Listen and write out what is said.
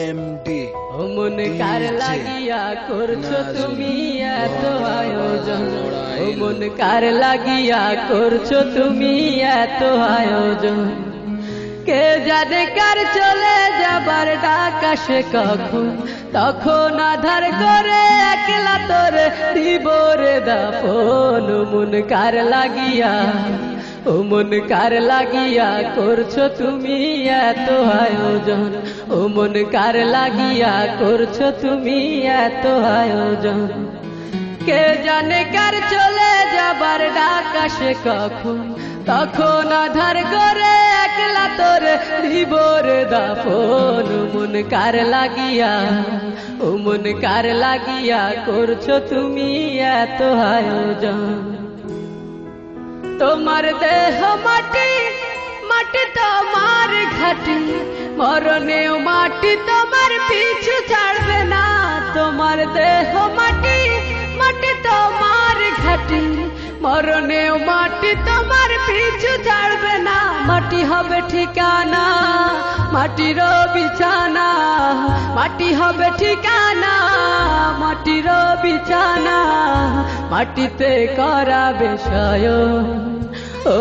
MD ও মন কার লাগিয়া করছো তুমি এত আয়োজন, ও মন কার লাগিয়া করছো তুমি এত আয়োজন। কে জানে কার চলে যাবার ডাক আসে কখন, তখন আধার করে একলা তোরে দিব রে দাফন। ও মন কার লাগিয়া, ও মন কার লাগিয়া করছো তুমি এত আয়োজন, ও মন কার লাগিয়া করছো তুমি এত আয়োজন। কে জানে কার চলে যাবার ডাক আসে কখন, তখন আধার করে একলা তোরে দিব রে দাফন। ও মন কার লাগিয়া, ও মন কার লাগিয়া করছো তুমি এত আয়োজন। তোমার দেহ মাটি, মাটি তোমার ঘাটি, মরণেও মাটি তোমার পিছু ছাড়বে না। তোমার দেহ মাটি, মাটি তোমার ঘাটি, মরণেও মাটি তোমার পিছু ছাড়বে না। মাটি হবে ঠিকানা, মাটির বিছানা, মাটি হবে ঠিকানা, মাটির বিছানা, মাটিতে করাবে শয়ন। ও